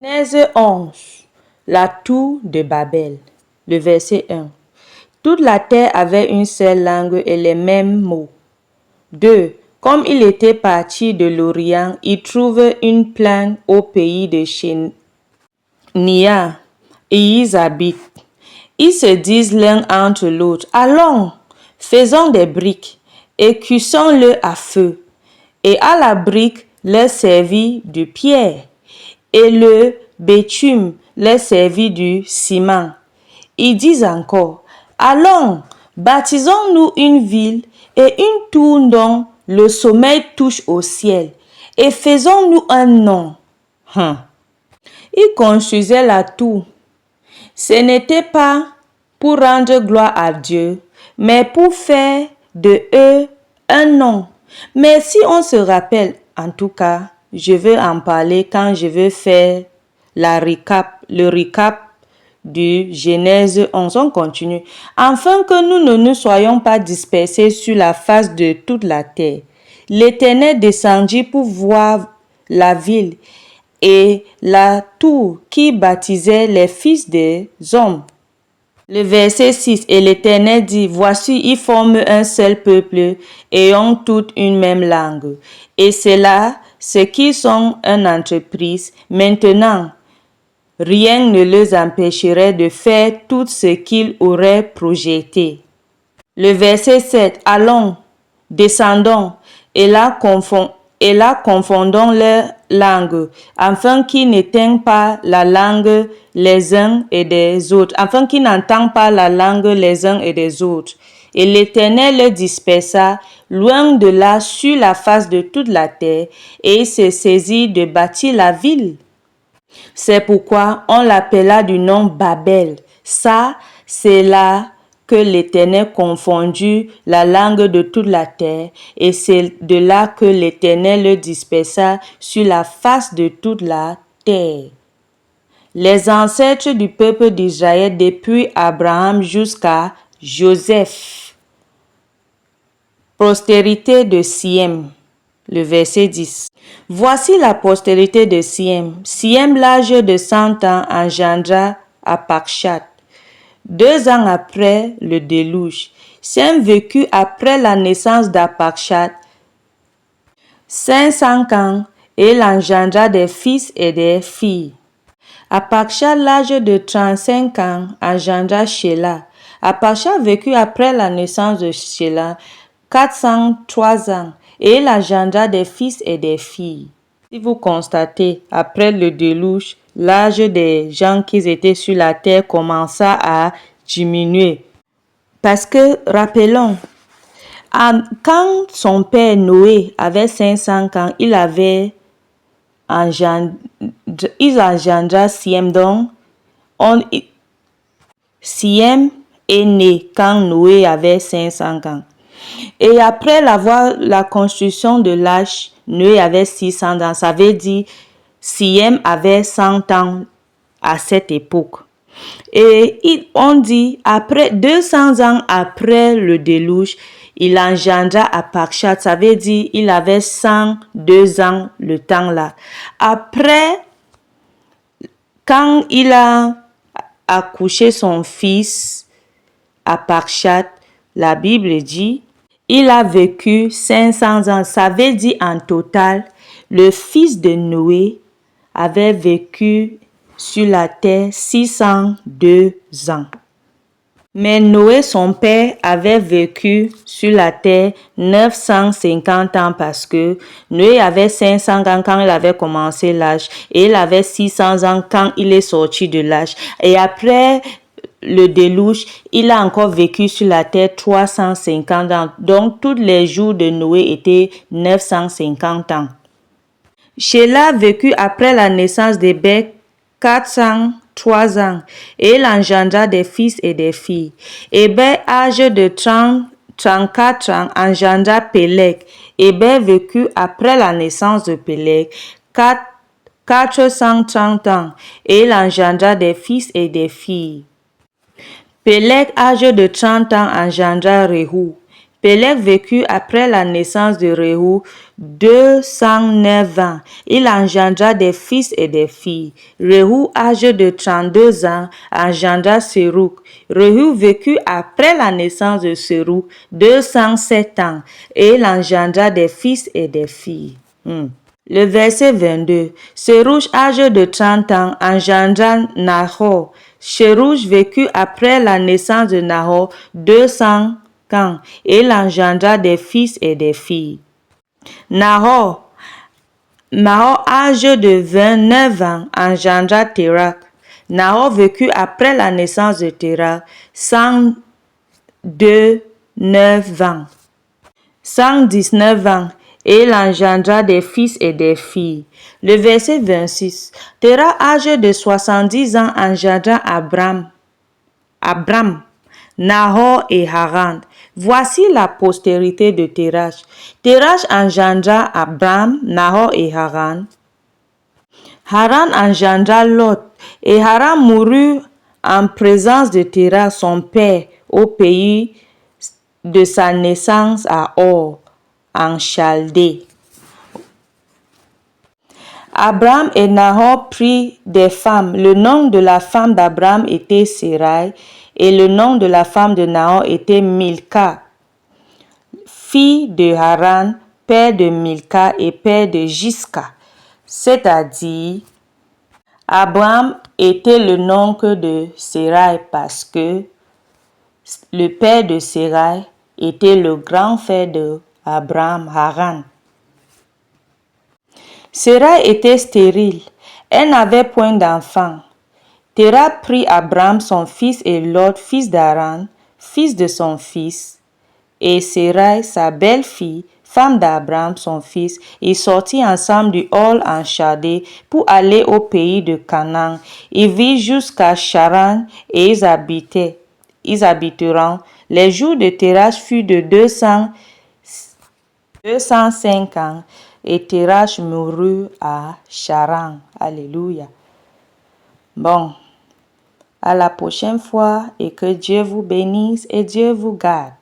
Genèse 11, la tour de Babel, le verset 1. Toute la terre avait une seule langue et les mêmes mots. 2. Comme il était parti de l'Orient, il trouve une plaine au pays de Nia, et ils habitent. Ils se disent l'un entre l'autre, allons, faisons des briques, et cuisons-le à feu. Et à la brique leur servit de pierre, et le bitume leur servit du ciment. Ils disent encore, allons, baptisons-nous une ville et une tour dont le sommet touche au ciel, et faisons-nous un nom. Ils construisaient la tour. Ce n'était pas pour rendre gloire à Dieu, mais pour faire de eux un nom. Mais si on se rappelle, en tout cas, je veux en parler quand je veux faire le recap du Genèse 11. On continue. Afin que nous ne nous soyons pas dispersés sur la face de toute la terre, l'Éternel descendit pour voir la ville et la tour qui baptisait les fils des hommes. Le verset 6, et l'Éternel dit, voici, ils forment un seul peuple et ont toutes une même langue. Et c'est là ce qui sont une entreprise. Maintenant, rien ne les empêcherait de faire tout ce qu'ils auraient projeté. Le verset 7, allons, descendons, et là confondons leurs langues, afin qu'ils n'entendent pas la langue les uns et des autres, Et l'Éternel les dispersa loin de là sur la face de toute la terre, et il se saisit de bâtir la ville. C'est pourquoi on l'appela du nom Babel. Ça, c'est là que l'Éternel confondit la langue de toute la terre, et c'est de là que l'Éternel le dispersa sur la face de toute la terre. Les ancêtres du peuple d'Israël depuis Abraham jusqu'à Joseph. Postérité de Siem. Le verset 10. Voici la postérité de Siem. Siem, l'âge de 100 ans, engendra Arpachshad. 2 ans après le déluge, Siem vécut après la naissance d'Arpachshad 500 ans et il engendra des fils et des filles. Arpachshad, l'âge de 35 ans, engendra Shéla. Arpachshad vécut après la naissance de Shéla 403 ans et il engendra des fils et des filles. Si vous constatez, après le déluge, l'âge des gens qui étaient sur la terre commença à diminuer. Parce que, rappelons, quand son père Noé avait 500 ans, il engendra Siem. Donc, Siem est né quand Noé avait 500 ans. Et après la construction de l'arche, Noé avait 600 ans. Ça veut dire Siem avait 100 ans à cette époque. Et on dit, après 200 ans après le déluge, il engendra Arpachshad. Ça veut dire il avait 102 ans le temps là. Après, quand il a accouché son fils Arpachshad, la Bible dit, il a vécu 500 ans. Ça veut dire en total, le fils de Noé avait vécu sur la terre 602 ans. Mais Noé, son père, avait vécu sur la terre 950 ans parce que Noé avait 500 ans quand il avait commencé l'âge et il avait 600 ans quand il est sorti de l'âge. Et après le déluge, il a encore vécu sur la terre 350 ans. Donc, tous les jours de Noé étaient 950 ans. Shéla vécut après la naissance d'Héber 403 ans et il engendra des fils et des filles. Héber, âge de 34 ans, engendra Péleg. Héber vécut après la naissance de Péleg 430 ans et il engendra des fils et des filles. Péleg, âge de 30 ans, engendra Réhou. Péleg vécut après la naissance de Réhou 209 ans. Il engendra des fils et des filles. Rehu, âgé de 32 ans, engendra Sérouk. Rehu vécut après la naissance de Sérouk 207 ans et il engendra des fils et des filles. Le verset 22. Sérouch, âgé de 30 ans, engendra Nahor. Sérouch vécut après la naissance de Nahor 200 ans et il engendra des fils et des filles. Nahor, âgé de 29 ans, engendra Térak. Nahor vécut après la naissance de Térak 119 ans. 119 ans, et il engendra des fils et des filles. Le verset 26. Térak, âgé de 70 ans, engendra Abram, Nahor et Haran. Voici la postérité de Térak. Térak engendra Abram, Nahor et Haran. Haran engendra Lot, et Haran mourut en présence de Térak, son père, au pays de sa naissance à Or, en Chaldée. Abram et Nahor prirent des femmes. Le nom de la femme d'Abram était Séraï, et le nom de la femme de Nahor était Milka, fille de Haran, père de Milka et père de Jiska. C'est-à-dire, Abram était le oncle de Séraï parce que le père de Séraï était le grand frère de Abram, Haran. Séraï était stérile, elle n'avait point d'enfant. Téra prit Abram son fils et Lot, fils d'Haran, fils de son fils, et Séraï, sa belle-fille, femme d'Abram son fils, ils sortirent ensemble du Hol en Chaldée pour aller au pays de Canaan. Ils virent jusqu'à Charan et ils habiteront. Les jours de Térak furent de 205 ans et Térak mourut à Charan. Alléluia. Bon, à la prochaine fois et que Dieu vous bénisse et Dieu vous garde.